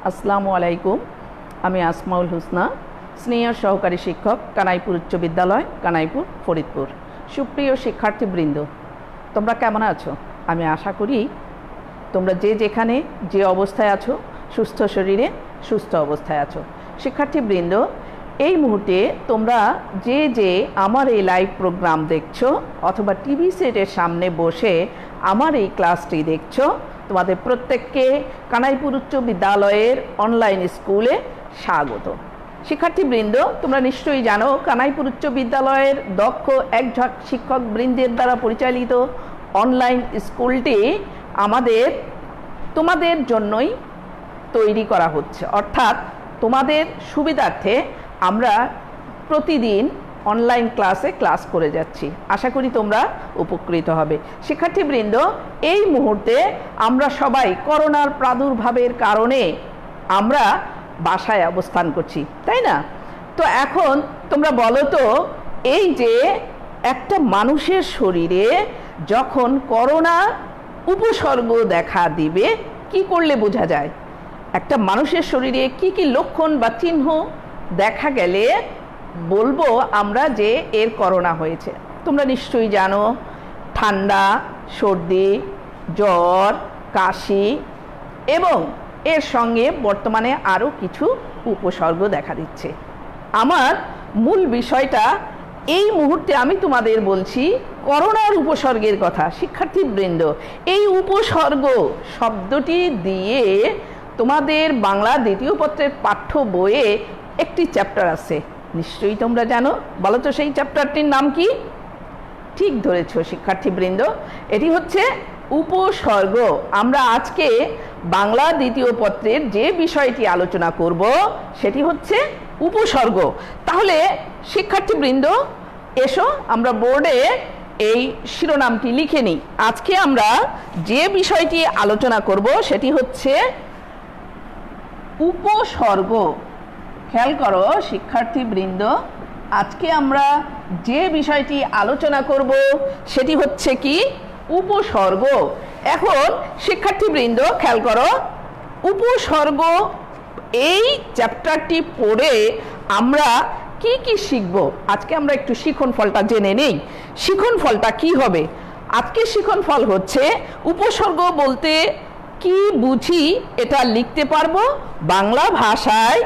আসসালামু আলাইকুম। আমি আসমাউল হুসনা, সিনিয়র সহকারী শিক্ষক, কানাইপুর উচ্চ বিদ্যালয়, কানাইপুর, ফরিদপুর। সুপ্রিয় শিক্ষার্থীবৃন্দ, তোমরা কেমন আছো? আমি আশা করি তোমরা যে যেখানে যে অবস্থায় আছো, সুস্থ শরীরে সুস্থ অবস্থায় আছো। শিক্ষার্থীবৃন্দ, এই মুহূর্তে তোমরা যে আমার এই লাইভ প্রোগ্রাম দেখছো অথবা টিভি সেটের সামনে বসে আমার এই ক্লাসটি দেখছো, তোমাদের প্রত্যেককে কানাইপুর উচ্চ বিদ্যালয়ের অনলাইন স্কুলে স্বাগত। শিক্ষার্থীবৃন্দ, তোমরা নিশ্চয়ই জানো কানাইপুর উচ্চ বিদ্যালয়ের দক্ষ একঝাঁক শিক্ষকবৃন্দের দ্বারা পরিচালিত অনলাইন স্কুলটি তোমাদের জন্যই তৈরি করা হচ্ছে, অর্থাৎ তোমাদের সুবিধার্থে আমরা প্রতিদিন অনলাইন ক্লাস করে যাচ্ছি। আশা করি তোমরা উপকৃত হবে। শিক্ষার্থীবৃন্দ, এই মুহূর্তে আমরা সবাই করোনার প্রাদুর্ভাবের কারণে আমরা বাসায় অবস্থান করছি, তাই না? তো এখন তোমরা বলো তো, এই যে একটা মানুষের শরীরে যখন করোনা উপসর্গ দেখা দিবে, কি করলে বোঝা যায়? একটা মানুষের শরীরে কি কি লক্ষণ বা চিহ্ন দেখা গেলে বলবো আমরা যে এর করোনা হয়েছে? তোমরা নিশ্চয়ই জানো, ঠান্ডা, সর্দি, জ্বর, কাশি এবং এর সঙ্গে বর্তমানে আরও কিছু উপসর্গ দেখা দিচ্ছে। আমার মূল বিষয়টা এই মুহূর্তে আমি তোমাদের বলছি করোনার উপসর্গের কথা। শিক্ষার্থীবৃন্দ, এই উপসর্গ শব্দটি দিয়ে তোমাদের বাংলা দ্বিতীয় পত্রের পাঠ্য বইয়ে একটি চ্যাপ্টার আছে, নিশ্চয়ই তোমরা জানো। বলো তো সেই চ্যাপ্টারটির নাম কি? ঠিক ধরেছ শিক্ষার্থীবৃন্দ, এটি হচ্ছে উপসর্গ। আমরা আজকে বাংলা দ্বিতীয় পত্রের যে বিষয়টি আলোচনা করব সেটি হচ্ছে উপসর্গ। তাহলে শিক্ষার্থীবৃন্দ, এসো আমরা বোর্ডে এই শিরোনামটি লিখে নিই। আজকে আমরা যে বিষয়টি আলোচনা করব সেটি হচ্ছে উপসর্গ। খেয়াল করো শিক্ষার্থীবৃন্দ, আজকে আমরা যে বিষয়টি আলোচনা করব সেটি হচ্ছে কি? উপসর্গ। এখন শিক্ষার্থীবৃন্দ খেয়াল করো, উপসর্গ এই চ্যাপ্টারটি পড়ে আমরা কি কি শিখব? আজকে আমরা একটু শিখন ফলটা জেনে নেই। শিখন ফলটা কি হবে? আজকে শিখন ফল হচ্ছে উপসর্গ বলতে কি বুঝি এটা লিখতে পারবো। বাংলা ভাষায়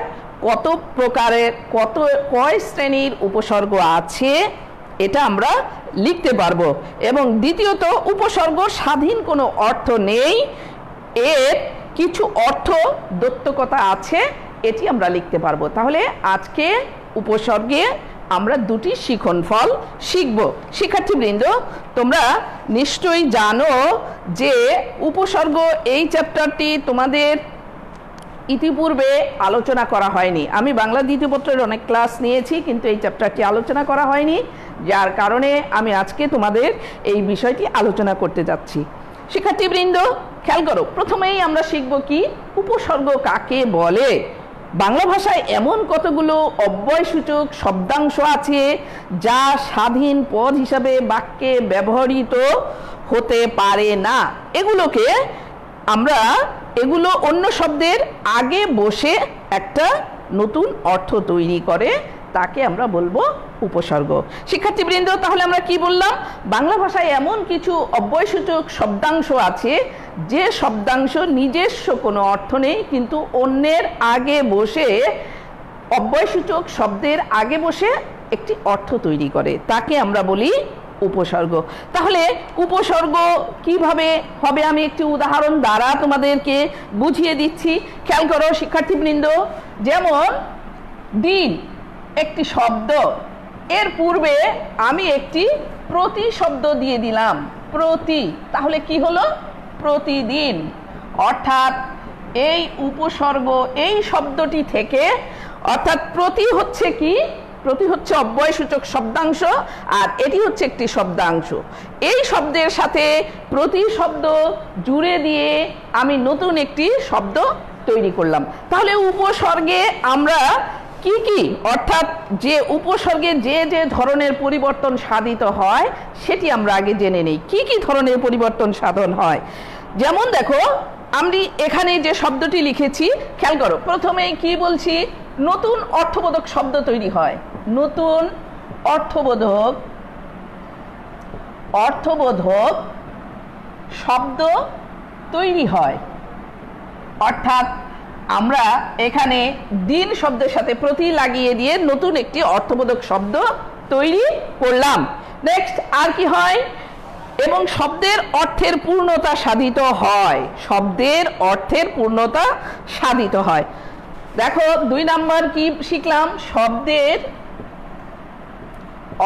কত প্রকারের কয় শ্রেণীর উপসর্গ আছে এটা আমরা লিখতে পারবো। এবং দ্বিতীয়ত, উপসর্গ স্বাধীন কোনো অর্থ নেই, এর কিছু অর্থ দ্যোতকতা আছে, এটি আমরা লিখতে পারবো। তাহলে আজকে উপসর্গে আমরা দুটি শিখন ফল শিখব। শিক্ষার্থীবৃন্দ, তোমরা নিশ্চয়ই জানো যে উপসর্গ এই চ্যাপ্টারটি তোমাদের ইতিপূর্বে আলোচনা করা হয়নি। আমি বাংলা দ্বিতীয় পত্রের অনেক ক্লাস নিয়েছি, কিন্তু এই চ্যাপ্টারটি আলোচনা করা হয়নি, যার কারণে আমি আজকে তোমাদের এই বিষয়টি আলোচনা করতে যাচ্ছি। শিক্ষার্থীবৃন্দ খেয়াল করো, প্রথমেই আমরা শিখব কি উপসর্গ কাকে বলে। বাংলা ভাষায় এমন কতগুলো অব্যয়সূচক শব্দাংশ আছে যা স্বাধীন পদ হিসাবে বাক্যে ব্যবহৃত হতে পারে না। এগুলো অন্য শব্দের আগে বসে একটা নতুন অর্থ তৈরি করে, তাকে আমরা বলবো উপসর্গ। শিক্ষার্থীবৃন্দ, তাহলে আমরা কি বললাম? বাংলা ভাষায় এমন কিছু অব্যয়সূচক শব্দাংশ আছে যে শব্দাংশ নিজস্ব কোনো অর্থ নেই, কিন্তু অন্যের আগে বসে, অব্যয়সূচক শব্দের আগে বসে একটি অর্থ তৈরি করে, তাকে আমরা বলি উপসর্গ। তাহলে উপসর্গ কিভাবে হবে আমি একটি উদাহরণ দ্বারা তোমাদেরকে বুঝিয়ে দিচ্ছি। খেয়াল করো শিক্ষার্থীবৃন্দ, যেমন দিন একটি শব্দ, এর পূর্বে আমি একটি প্রতি শব্দ দিয়ে দিলাম, প্রতি। তাহলে কি হলো? প্রতিদিন। অর্থাৎ এই উপসর্গ এই শব্দটি থেকে, অর্থাৎ প্রতি হচ্ছে কি? প্রতি হচ্ছে অব্যয়সূচক শব্দাংশ, আর এটি হচ্ছে একটি শব্দাংশ। এই শব্দের সাথে প্রতি শব্দ জুড়ে দিয়ে আমি নতুন একটি শব্দ তৈরি করলাম। তাহলে উপসর্গে আমরা কি কি, অর্থাৎ যে উপসর্গে যে ধরনের পরিবর্তন সাধিত হয় সেটি আমরা আগে জেনে নেই। কি কি ধরনের পরিবর্তন সাধন হয়? যেমন দেখো, আমি এখানে যে শব্দটি লিখেছি খেয়াল করো, প্রথমেই কি বলছি, নতুন অর্থবোধক শব্দ তৈরি হয়, নতুন অর্থবোধক শব্দ তৈরি হয়। অর্থাৎ আমরা এখানে দিন শব্দের সাথে প্রতি লাগিয়ে দিয়ে নতুন একটি অর্থবোধক শব্দ তৈরি করলাম। নেক্সট আর কি হয়, এবং শব্দের অর্থের পূর্ণতা সাধিত হয়, শব্দের অর্থের পূর্ণতা সাধিত হয়। দেখো 2 নাম্বার কি শিখলাম, শব্দের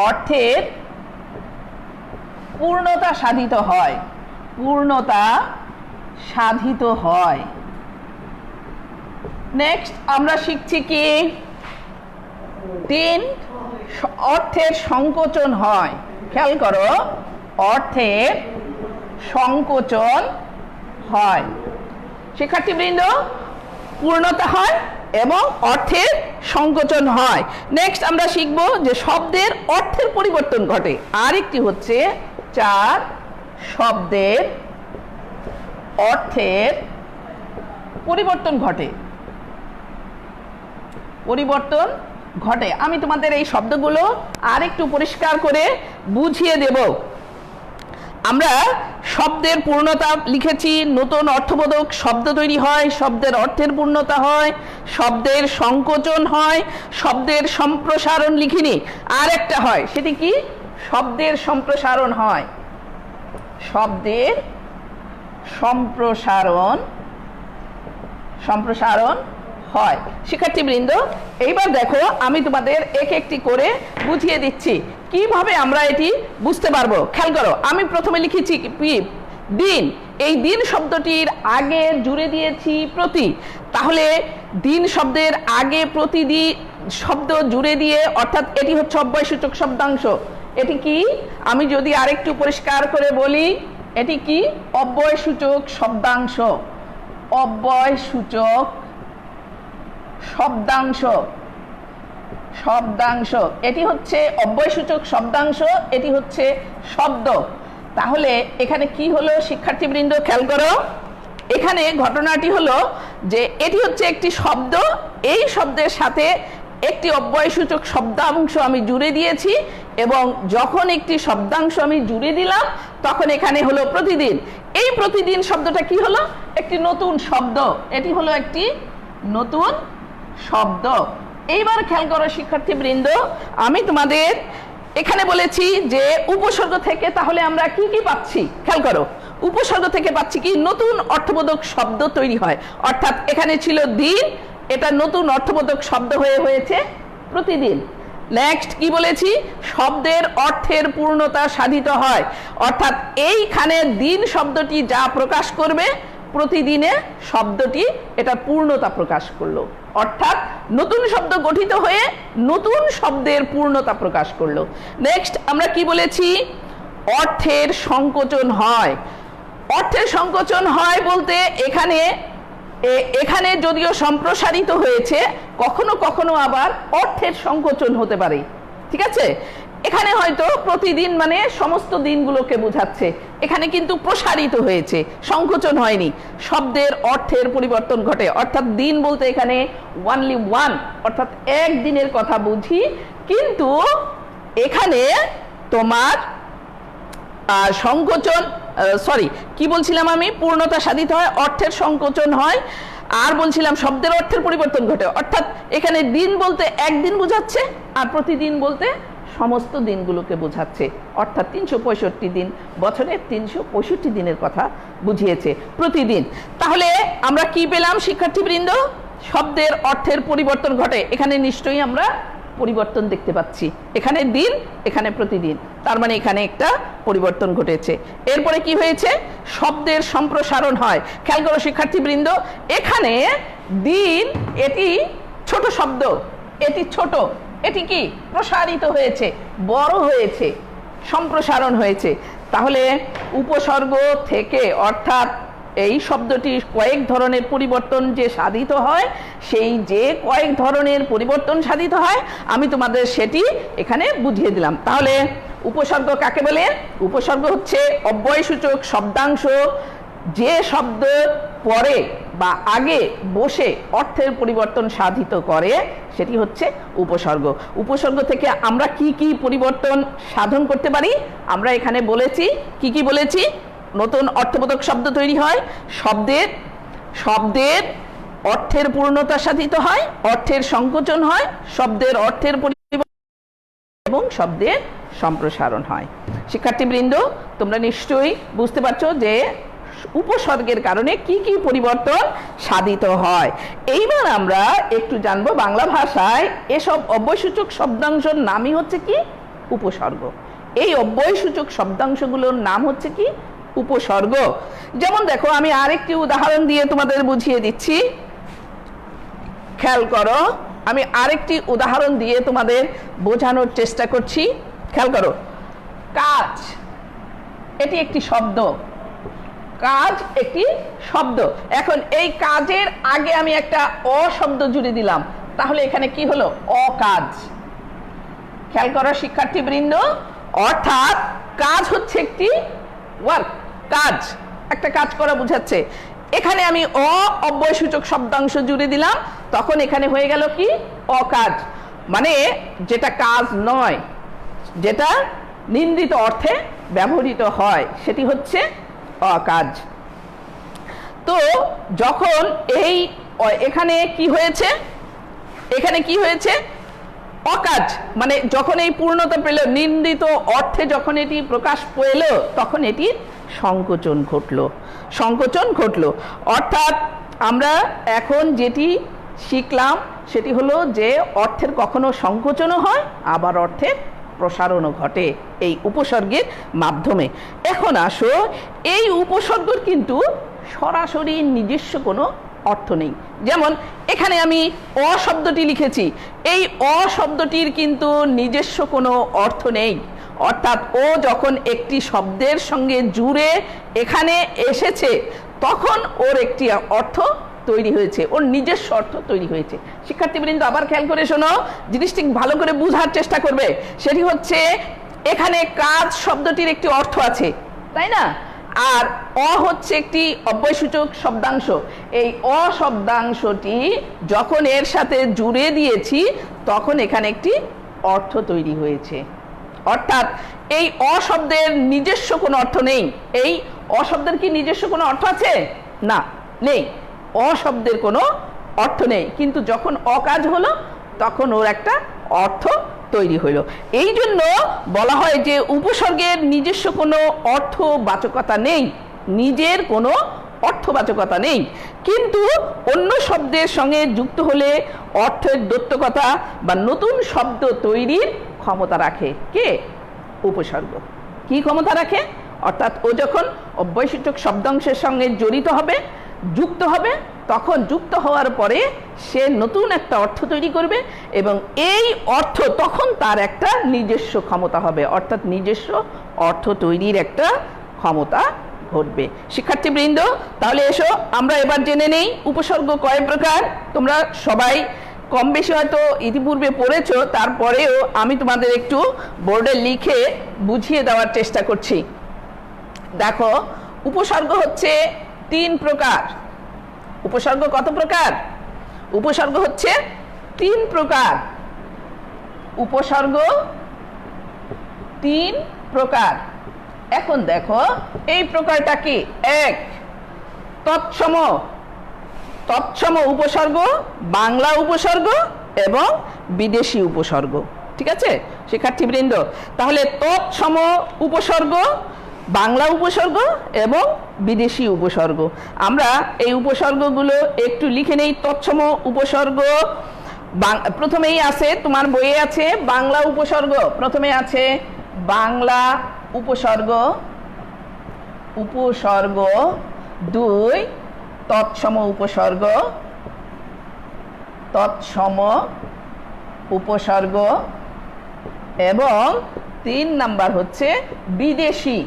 অর্থের পূর্ণতা সাধিত হয়, পূর্ণতা সাধিত হয়। নেক্সট আমরা শিখছি কি, 3 অর্থের সংকোচন হয়। খেয়াল করো, অর্থের সংকোচন হয়। শিক্ষার্থীবৃন্দ, পূর্ণতা হয় এবং অর্থের সংকোচন হয়। নেক্সট আমরা শিখব যে শব্দের অর্থের পরিবর্তন ঘটে। আরেকটি হচ্ছে 4 শব্দের অর্থের পরিবর্তন ঘটে, পরিবর্তন ঘটে। আমি তোমাদের এই শব্দগুলো আরেকটু পরিষ্কার করে বুঝিয়ে দেব। আমরা শব্দের পূর্ণতা লিখেছি, নতুন অর্থবোধক শব্দ তৈরি হয়, শব্দের অর্থের পূর্ণতা হয়, শব্দের সংকোচন হয়, শব্দের সম্প্রসারণ লিখিনি, আর একটা হয়, সেটি কি, শব্দের সম্প্রসারণ হয়, শব্দের সম্প্রসারণ হয়। শিক্ষার্থীবৃন্দ, এইবার দেখো আমি তোমাদের এক একটি করে বুঝিয়ে দিচ্ছি কিভাবে আমরা এটি বুঝতে পারবো। খেয়াল করো, আমি প্রথমে লিখেছি দিন, এই দিন শব্দটির আগে জুড়ে দিয়েছি প্রতি, তাহলে দিন শব্দের আগে প্রতি শব্দ জুড়ে দিয়ে, অর্থাৎ এটি হচ্ছে অব্যয়সূচক শব্দাংশ। এটি কি, আমি যদি আরেকটু পরিষ্কার করে বলি, এটি কি, অব্যয়সূচক শব্দাংশ, অব্যয়সূচক শব্দাংশ। এটি হচ্ছে অব্যয়সূচক শব্দাংশ, এটি হচ্ছে শব্দ। তাহলে এখানে কি হলো শিক্ষার্থীবৃন্দ, খেয়াল করো, এখানে ঘটনাটি হলো যে এটি হচ্ছে একটি শব্দ, এই শব্দের সাথে একটি অব্যয়সূচক শব্দাংশ আমি জুড়ে দিয়েছি, এবং যখন একটি শব্দাংশ আমি জুড়ে দিলাম তখন এখানে হলো প্রতিদিন। এই প্রতিদিন শব্দটা কি হলো, একটি নতুন শব্দ, এটি হলো একটি নতুন শব্দ। এইবার খেয়াল করো শিক্ষার্থীবৃন্দ, আমি তোমাদের এখানে বলেছি যে উপসর্গ থেকে তাহলে আমরা কি কি পাচ্ছি। খেয়াল করো, উপসর্গ থেকে পাচ্ছি কি, নতুন অর্থবোধক শব্দ তৈরি হয়। অর্থাৎ এখানে ছিল দিন, এটা নতুন অর্থবোধক শব্দ হয়েছে প্রতিদিন। নেক্সট কি বলেছি, শব্দের অর্থের পূর্ণতা সাধিত হয়। অর্থাৎ এইখানে দিন শব্দটি যা প্রকাশ করবে, প্রতিদিনে শব্দটি এটা পূর্ণতা প্রকাশ করলো। অর্থাৎ নতুন শব্দ গঠিত হয়ে নতুন শব্দের পূর্ণতা প্রকাশ করলো। নেক্সট আমরা কি বলেছি, অর্থের সংকোচন হয়। অর্থের সংকোচন হয় বলতে এখানে যদিও সম্প্রসারিত হয়েছে, কখনো কখনো আবার অর্থের সংকোচন হতে পারে। ঠিক আছে, এখানে হয়তো প্রতিদিন মানে সমস্ত দিনগুলোকে বোঝাচ্ছে, এখানে কিন্তু প্রসারিত হয়েছে, সংকোচন হয়নি, শব্দের অর্থের পরিবর্তন ঘটে। অর্থাৎ দিন বলতে এখানে ওয়ানলি ওয়ান, অর্থাৎ এক দিনের কথা বুঝি, কিন্তু এখানে তোমার সংকোচন, কি বলছিলাম আমি, পূর্ণতা সাধিত হয়, অর্থের সংকোচন হয়, আর বলছিলাম শব্দের অর্থের পরিবর্তন ঘটে। অর্থাৎ এখানে দিন বলতে একদিন বোঝাচ্ছে, আর প্রতিদিন বলতে সমস্ত দিনগুলোকে বোঝাচ্ছে। অর্থাৎ 365 দিন, বছরে 365 দিনের কথা বুঝিয়েছে প্রতিদিন। তাহলে আমরা কি পেলাম শিক্ষার্থীবৃন্দ, শব্দের অর্থের পরিবর্তন ঘটে। এখানে নিশ্চয়ই আমরা পরিবর্তন দেখতে পাচ্ছি, এখানে দিন, এখানে প্রতিদিন, তার মানে এখানে একটা পরিবর্তন ঘটেছে। এরপরে কি হয়েছে, শব্দের সম্প্রসারণ হয়। খেয়াল করো শিক্ষার্থীবৃন্দ, এখানে দিন এটি ছোট শব্দ, এটি ছোট, এটি কি প্রসারিত হয়েছে, বড় হয়েছে, সম্প্রসারণ হয়েছে। তাহলে উপসর্গ থেকে, অর্থাৎ এই শব্দটি কয়েক ধরনের পরিবর্তন যে সাধিত হয়, সেই যে কয়েক ধরনের পরিবর্তন সাধিত হয় আমি তোমাদের সেটি এখানে বুঝিয়ে দিলাম। তাহলে উপসর্গ কাকে বলে, উপসর্গ হচ্ছে অব্যয়সূচক শব্দাংশ যে শব্দ পরে বা আগে বসে অর্থের পরিবর্তন সাধিত করে সেটি হচ্ছে উপসর্গ। উপসর্গ থেকে আমরা কি কি পরিবর্তন সাধন করতে পারি আমরা এখানে বলেছি। কি কি বলেছি? নতুন অর্থবোধক শব্দ তৈরি হয়, শব্দের অর্থের পূর্ণতা সাধিত হয়, অর্থের সংকোচন হয়, শব্দের অর্থের পরিবর্তন এবং শব্দের সম্প্রসারণ হয়। শিক্ষার্থীবৃন্দ, তোমরা নিশ্চয়ই বুঝতে পারছো যে উপসর্গের কারণে কি কি পরিবর্তন সাধিত হয়। এইবার আমরা একটু জানবো বাংলা ভাষায় এসব অব্যয়সূচক শব্দাংশের নামই হচ্ছে কি? উপসর্গ। এই অব্যয়সূচক শব্দাংশগুলোর নাম হচ্ছে কি? উপসর্গ। যেমন দেখো, আমি আরেকটি উদাহরণ দিয়ে তোমাদের বুঝিয়ে দিচ্ছি। খেয়াল করো, আমি আরেকটি উদাহরণ দিয়ে তোমাদের বোঝানোর চেষ্টা করছি। খেয়াল করো, কাজ এটি একটি শব্দ। কাজ একটি শব্দ। এখন এই কাজের আগে আমি একটা অ শব্দ জুড়ে দিলাম, তাহলে এখানে কি হলো? অকাজ। খেয়াল করো শিক্ষার্থীবৃন্দ, অর্থাৎ কাজ হচ্ছে একটি ওয়ার্ক, কাজ, একটা কাজ করা বোঝাচ্ছে। এখানে আমি অব্যয়সূচক শব্দাংশ জুড়ে দিলাম, তখন এখানে হয়ে গেল কি? অকাজ। মানে যেটা কাজ নয়, যেটা নিন্দিত অর্থে ব্যবহৃত হয়, সেটি হচ্ছে অকাজ। তো যখন এখানে কি হয়েছে? এখানে কি হয়েছে? অকাজ। মানে যখন এই পূর্ণতা পেল, নিন্দিত অর্থে যখন এটি প্রকাশ পেল, তখন এটি সংকোচন ঘটলো, সংকোচন ঘটলো। অর্থাৎ আমরা এখন যেটি শিখলাম সেটি হলো যে অর্থের কখনো সংকোচনও হয়, আবার অর্থের প্রসারণও ঘটে এই উপসর্গের মাধ্যমে। এখন আসো, এই উপসর্গের কিন্তু সরাসরি নিজস্ব কোনো অর্থ নেই। যেমন এখানে আমি অ শব্দটি লিখেছি, এই অ শব্দটির কিন্তু নিজস্ব কোনো অর্থ নেই। অর্থাৎ ও যখন একটি শব্দের সঙ্গে জুড়ে এখানে এসেছে, তখন ওর একটি অর্থ তৈরি হয়েছে, ওর নিজস্ব অর্থ তৈরি হয়েছে। শিক্ষার্থীবৃন্দ, আবার খেয়াল করে শোনো, জিনিসটি ভালো করে বোঝার চেষ্টা করবে। সেটি হচ্ছে, এখানে কাজ শব্দটির একটি অর্থ আছে, তাই না? আর অ হচ্ছে একটি অব্যয়সূচক শব্দাংশ। এই অ শব্দাংশটি যখন এর সাথে জুড়ে দিয়েছি, তখন এখানে একটি অর্থ তৈরি হয়েছে। অর্থাৎ এই অ শব্দের নিজস্ব কোনো অর্থ নেই। এই অ শব্দের কি নিজস্ব কোনো অর্থ আছে? না, নেই। অ শব্দের কোনো অর্থ নেই, কিন্তু যখন অকাজ হলো তখন ওর একটা অর্থ তৈরি হইল। এই জন্য বলা হয় যে উপসর্গের নিজস্ব কোনো অর্থবাচকতা নেই, নিজের কোনো অর্থবাচকতা নেই, কিন্তু অন্য শব্দের সঙ্গে যুক্ত হলে অর্থের দ্যোতকতা বা নতুন শব্দ তৈরির ক্ষমতা রাখে। কে? উপসর্গ। কি ক্ষমতা রাখে? অর্থাৎ ও যখন অব্যয়সূচক শব্দাংশের সঙ্গে জড়িত হবে, যুক্ত হবে, তখন যুক্ত হওয়ার পরে সে নতুন একটা অর্থ তৈরি করবে, এবং এই অর্থ তখন তার একটা নিজস্ব ক্ষমতা হবে, অর্থাৎ নিজস্ব অর্থ তৈরির একটা ক্ষমতা ঘটবে। শিক্ষার্থীবৃন্দ, তাহলে এসো আমরা এবার জেনে নেই উপসর্গ কয় প্রকার। তোমরা সবাই কম বেশি হয়তো ইতিপূর্বে পড়েছো, তারপরেও আমি তোমাদের একটু বোর্ডে লিখে বুঝিয়ে দেওয়ার চেষ্টা করছি। দেখো, উপসর্গ হচ্ছে 3 প্রকার। উপসর্গ কত প্রকার? উপসর্গ হচ্ছে 3 প্রকার। উপসর্গ 3 প্রকার। এখন দেখো এই প্রকারটা কি? 1 তৎসম। তৎসম উপসর্গ, বাংলা উপসর্গ এবং বিদেশি উপসর্গ। ঠিক আছে শিক্ষার্থীবৃন্দ? তাহলে তৎসম উপসর্গ, বাংলা উপসর্গ এবং বিদেশি উপসর্গ। আমরা এই উপসর্গগুলো একটু লিখে নেই। তৎসম উপসর্গ প্রথমেই আছে, তোমার বইয়ে আছে বাংলা উপসর্গ। প্রথমে আছে বাংলা উপসর্গ, উপসর্গ 2 তৎসম উপসর্গ, তৎসম উপসর্গ, এবং 3 নাম্বার হচ্ছে বিদেশি,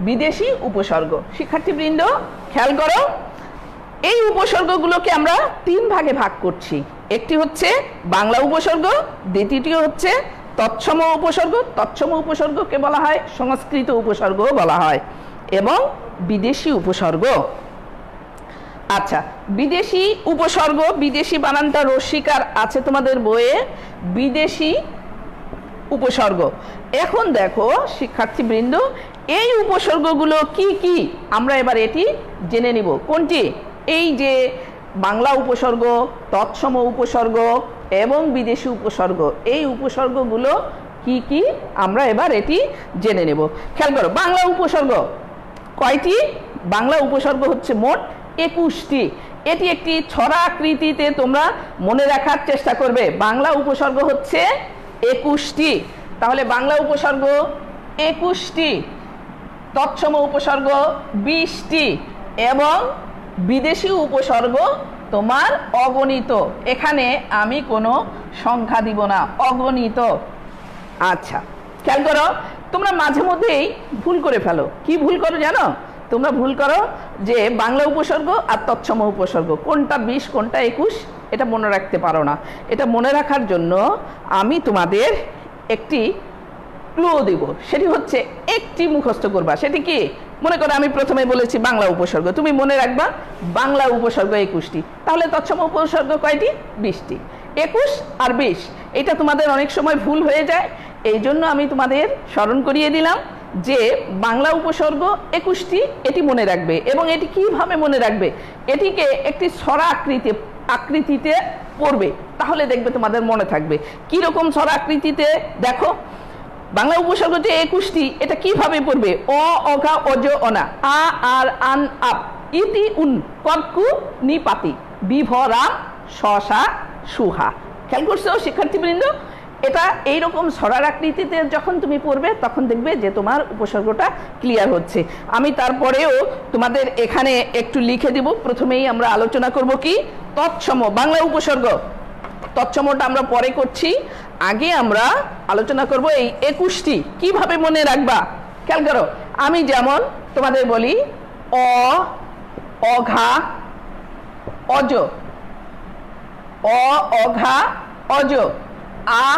বিদেশি উপসর্গ। শিক্ষার্থীবৃন্দ খেয়াল করো, এই উপসর্গগুলোকে আমরা 3 ভাগে ভাগ করছি। একটি হচ্ছে বাংলা উপসর্গ, দ্বিতীয়টি হচ্ছে তৎসম উপসর্গ। তৎসম উপসর্গকে বলা হয় সংস্কৃত উপসর্গ বলা হয়, এবং বিদেশি উপসর্গ। আচ্ছা, বিদেশি উপসর্গ, বিদেশি বানানটা রস্বীকার আছে তোমাদের বইয়ে, বিদেশি উপসর্গ। এখন দেখো শিক্ষার্থীবৃন্দ, এই উপসর্গগুলো কি কি আমরা এবার এটি জেনে নিব। কোনটি? এই যে বাংলা উপসর্গ, তৎসম উপসর্গ এবং বিদেশি উপসর্গ, এই উপসর্গগুলো কি কি আমরা এবার এটি জেনে নেব। খেয়াল করো, বাংলা উপসর্গ কয়টি? বাংলা উপসর্গ হচ্ছে মোট 21টি। এটি একটি ছড়া আকৃতিতে তোমরা মনে রাখার চেষ্টা করবে। বাংলা উপসর্গ হচ্ছে 21টি। তাহলে বাংলা উপসর্গ 21টি, তৎসম উপসর্গ 20টি এবং বিদেশি উপসর্গ তোমার অগণিত। এখানে আমি কোনো সংখ্যা দিব না, অগণিত। আচ্ছা, খেয়াল করো, তোমরা মাঝে মধ্যেই ভুল করে ফেলো। কি ভুল করো জানো? তোমরা ভুল করো যে বাংলা উপসর্গ আর তৎসম উপসর্গ কোনটা 20 কোনটা 21 এটা মনে রাখতে পারো না। এটা মনে রাখার জন্য আমি তোমাদের একটি ক্লু দেব। সেটি হচ্ছে একটি মুখস্থ করবা। সেটি কি? মনে করো আমি প্রথমে বলেছি বাংলা উপসর্গ, তুমি মনে রাখবা বাংলা উপসর্গ 21টি। তাহলে তৎসম উপসর্গ কয়টি? 20টি। 21 আর 20 এটা তোমাদের অনেক সময় ভুল হয়ে যায়। এই জন্য আমি তোমাদের স্মরণ করিয়ে দিলাম যে বাংলা উপসর্গ 21টি, এটি মনে রাখবে। এবং এটি কিভাবে মনে রাখবে? এটিকে একটি ছড়া আকৃতিতে পড়বে, তাহলে দেখবে তোমাদের মনে থাকবে। কিরকম ছড়া আকৃতিতে? দেখো, বাংলা উপসর্গ যে 21টি, এটা কিভাবে পড়বে? অ, অঘা, অজ, অনা, আ, আর, আন, আপ, ইতি, উন, কর্কু, নিপাতি, বিভরাম, শশা, সুহা। খেয়াল করছো শিক্ষার্থীবৃন্দ? এটা এইরকম ছড়ার আকৃতিতে যখন তুমি পড়বে তখন দেখবে যে তোমার উপসর্গটা ক্লিয়ার হচ্ছে। আমি তারপরেও তোমাদের এখানে একটু লিখে দিব। প্রথমেই আমরা আলোচনা করব কি? তৎসম বাংলা উপসর্গ। তৎসমটা আমরা পরে করছি, আগে আমরা আলোচনা করব এই 21টি কিভাবে মনে রাখবা। খেয়াল করো, আমি যেমন তোমাদের বলি অ, অঘা, অজ, অ, অঘা, অজ, আ,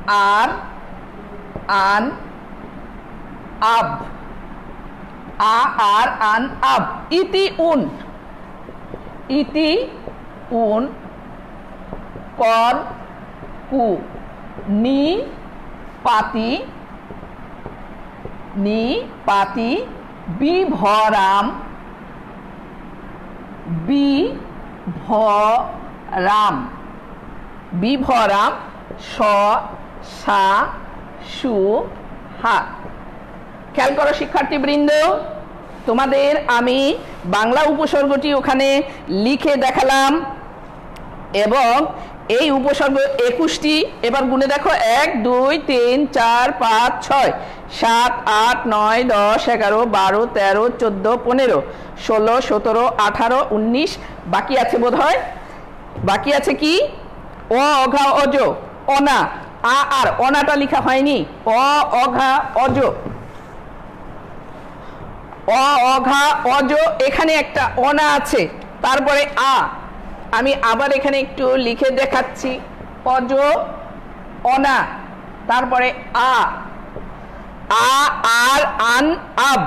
আর, আন, আব, আ, আর, আন, আব, ইতি, উন, ইতি, উন, কর, কু, নি, পাতি, বিভরাম, বিভরাম, স, সা, সু, হা। খেয়াল করো শিক্ষার্থীবৃন্দ, তোমাদের আমি বাংলা উপসর্গটি ওখানে লিখে দেখালাম এবং এই উপসর্গ 21টি। এবার গুনে দেখো, 1, 2, 3, 4, 5, 6, 7, 8, 9, 10, 11, 12, 13, 14, 15, 16, 17, 18, 19, বাকি আছে বোধ হয়। বাকি আছে কি? অ, অঘা, অজ, অনা, আ, আর, অনাটা লেখা হয়নি। অ, অঘা, অজ, অ, অঘা, অজ, এখানে একটা অনা আছে, তারপরে আ। আমি আবার এখানে একটু লিখে দেখাচ্ছি, অজ, অনা, তারপরে আ, আর, আন, আব,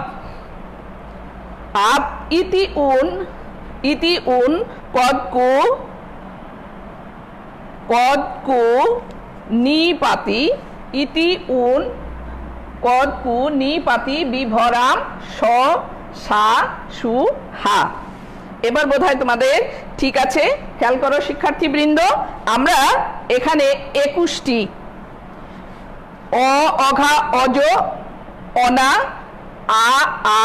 আব, ইতি, উন, কদ, কু, নি, পাতি, ইতি, উন, কদ, কু, নি, পাতি, বিভরাম, স, সা, সু, হা। এবার বোধহয় তোমাদের ঠিক আছে। খেয়াল করো শিক্ষার্থীবৃন্দ, আমরা এখানে 21টি অ, অঘা, অজ, অনা, আ,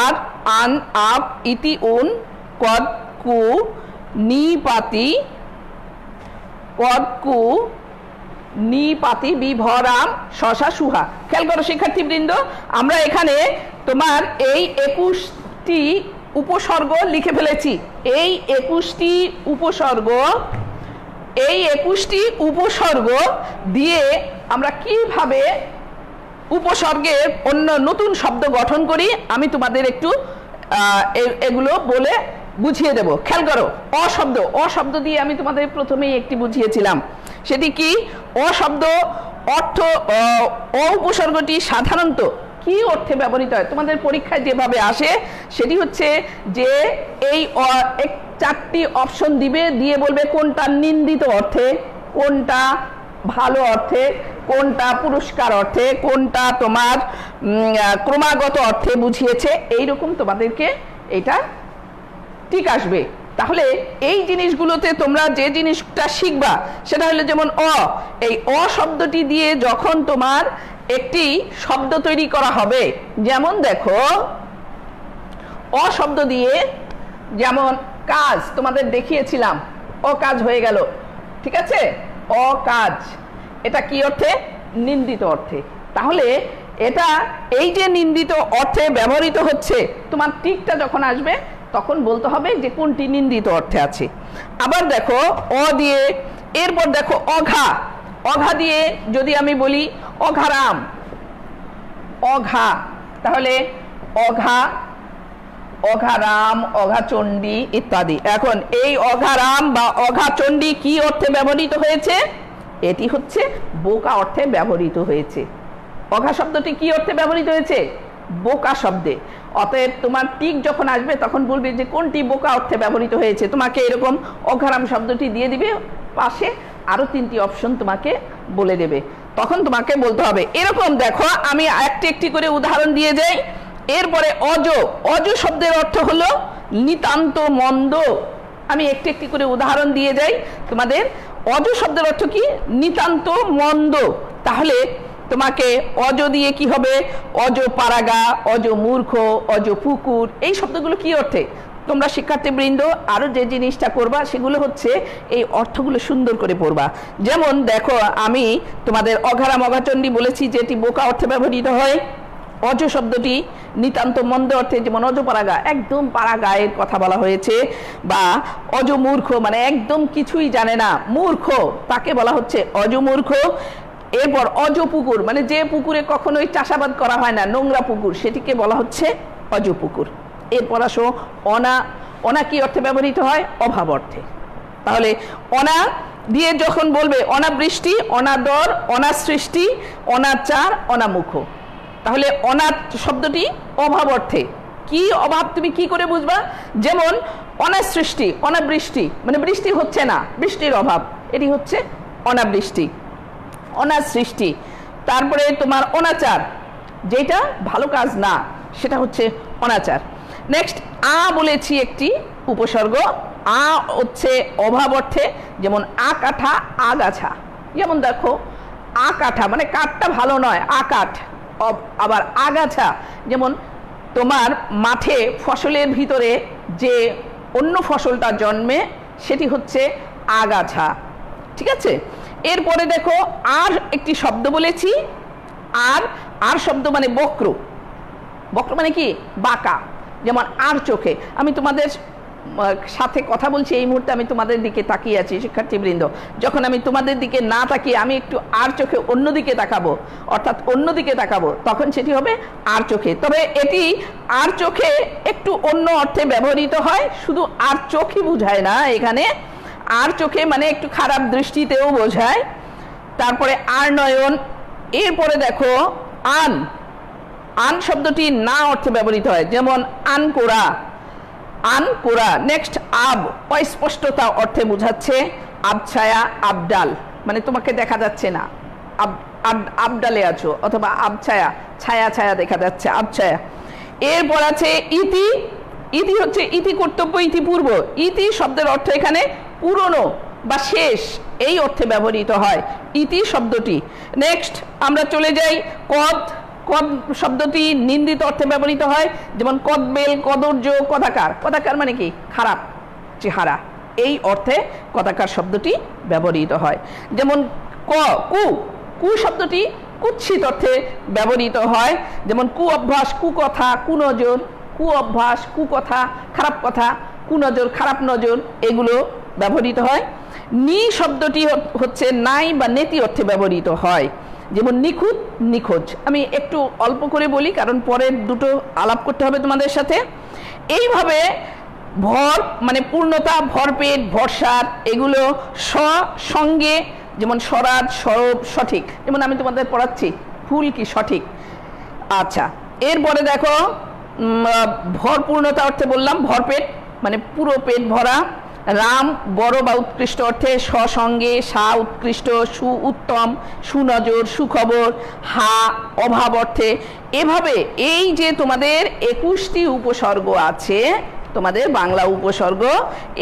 আর, আন, আপ, ইতি, উন, কদ, কু, নি, পাতি, বিভরাম, শশা, সুহা। খেয়াল করো শিক্ষার্থীবৃন্দ, আমরা এখানে তোমার এই 21টি উপসর্গ লিখে ফেলেছি। এই 21টি উপসর্গ দিয়ে আমরা কিভাবে উপসর্গের অন্য নতুন শব্দ গঠন করি আমি তোমাদের একটু এগুলো বলে বুঝিয়ে দেব। খেয়াল করো, অশব্দ দিয়ে আমি তোমাদের প্রথমেই একটি বুঝিয়েছিলাম। সেটি কি? অশব্দ অর্থ, উপসর্গটি সাধারণত কি অর্থে ব্যবহৃত হয়? তোমাদের পরীক্ষায় যেভাবে আসে সেটি হচ্ছে যে এই 4টি অপশন দিবে, দিয়ে বলবে কোনটা নিন্দিত অর্থে, কোনটা ভালো অর্থে, কোনটা পুরস্কার অর্থে, কোনটা তোমার ক্রমাগত অর্থে বুঝিয়েছে। এইরকম তোমাদেরকে এটা ঠিক আসবে। তাহলে এই জিনিসগুলোতে তোমরা যে জিনিসটা শিখবা সেটা হলো যেমন এই শব্দটি দিয়ে যখন তোমার একটি শব্দ তৈরি করা হবে, যেমন দেখো শব্দ দিয়ে যেমন কাজ তোমাদের দেখিয়েছিলাম, অকাজ হয়ে গেল, ঠিক আছে? অকাজ, এটা কি অর্থে? নিন্দিত অর্থে। তাহলে এটা এই যে নিন্দিত অর্থে ব্যবহৃত হচ্ছে, তোমার টিকটা যখন আসবে তখন বলতে হবে যে কোনটি নিন্দিত অর্থে আছে। আবার দেখো দিয়ে, এরপর দেখো অঘা, অঘা দিয়ে যদি আমি বলি অঘারাম, অঘা, তাহলে অঘা, অঘারাম, অঘাচণ্ডী ইত্যাদি। এখন এই অঘারাম বা অঘাচণ্ডী কি অর্থে ব্যবহৃত হয়েছে? এটি হচ্ছে বোকা অর্থে ব্যবহৃত হয়েছে। অঘা শব্দটি কি অর্থে ব্যবহৃত হয়েছে? বোকা শব্দে। অতএব তোমার টিক যখন আসবে তখন বলবে যে কোনটি বোকা অর্থে ব্যবহৃত হয়েছে। তোমাকে এরকম অঘারাম শব্দটি দিয়ে দিবে, পাশে আরো 3টি অপশন তোমাকে বলে দেবে, তখন তোমাকে বলতে হবে। এরকম দেখো আমি একটি একটি করে উদাহরণ দিয়ে যাই। এরপরে অজ, অজ শব্দের অর্থ হলো নিতান্ত মন্দ। আমি একটি একটি করে উদাহরণ দিয়ে যাই তোমাদের। অজ শব্দের অর্থ কি? নিতান্ত মন্দ। তাহলে তোমাকে অজ দিয়ে কি হবে? অজ পারাগা, অজ মূর্খ, অজ পুকুর, এই শব্দগুলো কি অর্থে? তোমরা শিক্ষার্থীবৃন্দ আরো যে জিনিসটা করবা সেগুলো হচ্ছে এই অর্থগুলো সুন্দর করে পড়বা। যেমন দেখো আমি তোমাদের অঘারাম অঘাচণ্ডী বলেছি যেটি বোকা অর্থে ব্যবহৃত হয়। অজ শব্দটি নিতান্ত মন্দ অর্থে, যেমন অজ পারাগা, একদম পারাগায়ের কথা বলা হয়েছে, বা অজ মূর্খ মানে একদম কিছুই জানে না, মূর্খ, তাকে বলা হচ্ছে অজ মূর্খ। এরপর অজ পুকুর মানে যে পুকুরে কখনোই চাষাবাদ করা হয় না, নোংরা পুকুর, সেটিকে বলা হচ্ছে অজ পুকুর। এরপর আসো অনা, অনা কি অর্থে ব্যবহৃত হয়? অভাব অর্থে। তাহলে অনা দিয়ে যখন বলবে অনাবৃষ্টি, অনাদর, অনাসৃষ্টি, অনাচার, অনামুখ, তাহলে অনাথ শব্দটি অভাব অর্থে। কি অভাব তুমি কি করে বুঝবা? যেমন অনাসৃষ্টি, অনাবৃষ্টি মানে বৃষ্টি হচ্ছে না, বৃষ্টির অভাব, এটি হচ্ছে অনাবৃষ্টি। অনাসৃষ্টি, তারপরে তোমার অনাচার, যেটা ভালো কাজ না সেটা হচ্ছে অনাচার। নেক্সট বলেছি একটি উপসর্গ, হচ্ছে অভাব অর্থে, যেমন কাঠা, আগাছা। যেমন দেখো কাঠা মানে কাঠটা ভালো নয়, কাঠ। আবার আগাছা, যেমন তোমার মাঠে ফসলের ভিতরে যে অন্য ফসলটা জন্মে সেটি হচ্ছে আগাছা, ঠিক আছে? এরপরে দেখো আর একটি শব্দ বলেছি, আর শব্দ মানে বক্র। বক্র মানে কি? বাঁকা। যেমন আর চোখে, আমি তোমাদের সাথে কথা বলছি এই মুহূর্তে, আমি তোমাদের দিকে তাকিয়ে আছি শিক্ষার্থীবৃন্দ, যখন আমি তোমাদের দিকে না তাকিয়ে আমি একটু আর চোখে অন্যদিকে তাকাবো, অর্থাৎ অন্যদিকে তাকাবো, তখন সেটি হবে আর চোখে। তবে এটি আর চোখে একটু অন্য অর্থে ব্যবহৃত হয়, শুধু আর চোখই বোঝায় না, এখানে আর চোখে মানে একটু খারাপ দৃষ্টিতেও বোঝায়। তারপরে আর নয়ন। এরপরে দেখো আন, আন শব্দটি না অর্থে ব্যবহৃত হয়, যেমন আনকোরা, আনকোরা। নেক্সট অস্পষ্টতা অর্থে বোঝাচ্ছে, আবছায়া, আবডাল মানে তোমাকে দেখা যাচ্ছে না, আবডালে আছো, অথবা আবছায়া, ছায়া ছায়া দেখা যাচ্ছে, আবছায়া। এরপর আছে ইতি, ইতি হচ্ছে ইতি কর্তব্য, ইতিপূর্ব। ইতি শব্দের অর্থ এখানে পুরনো বা শেষ, এই অর্থে ব্যবহৃত হয় ইতি শব্দটি। নেক্সট আমরা চলে যাই কদ, কদ শব্দটি নিন্দিত অর্থে ব্যবহৃত হয়, যেমন কদবেল, কদর্য, কদাকার। কদাকার মানে কি? খারাপ চেহারা, এই অর্থে কদাকার শব্দটি ব্যবহৃত হয়। যেমন কু, কু শব্দটি কুৎসিত অর্থে ব্যবহৃত হয়, যেমন কু অভ্যাস, কুকথা, কুনজর। কু অভ্যাস, কুকথা, খারাপ কথা, কুনজর, খারাপ নজর, এগুলো ব্যবহৃত হয়। নি শব্দটি হচ্ছে নাই বা নেতি অর্থে ব্যবহৃত হয়, যেমন নিখুঁত, নিখোঁজ। আমি একটু অল্প করে বলি কারণ পরের দুটো আলাপ করতে হবে তোমাদের সাথে। এইভাবে ভর মানে পূর্ণতা, ভরপেট, ভরসার, এগুলো সঙ্গে, যেমন স্বরাজ, সরব, সঠিক। যেমন আমি তোমাদের পড়াচ্ছি ফুল কি সঠিক, আচ্ছা, এরপরে দেখো ভরপূর্ণতা অর্থে বললাম ভরপেট, মানে পুরো পেট ভরা। রাম বড় বা উৎকৃষ্ট অর্থে, সসঙ্গে, সা উৎকৃষ্ট, সু উত্তম, সুনজর, সুখবর, হা অভাব অর্থে। এভাবে এই যে তোমাদের 21টি উপসর্গ আছে, তোমাদের বাংলা উপসর্গ,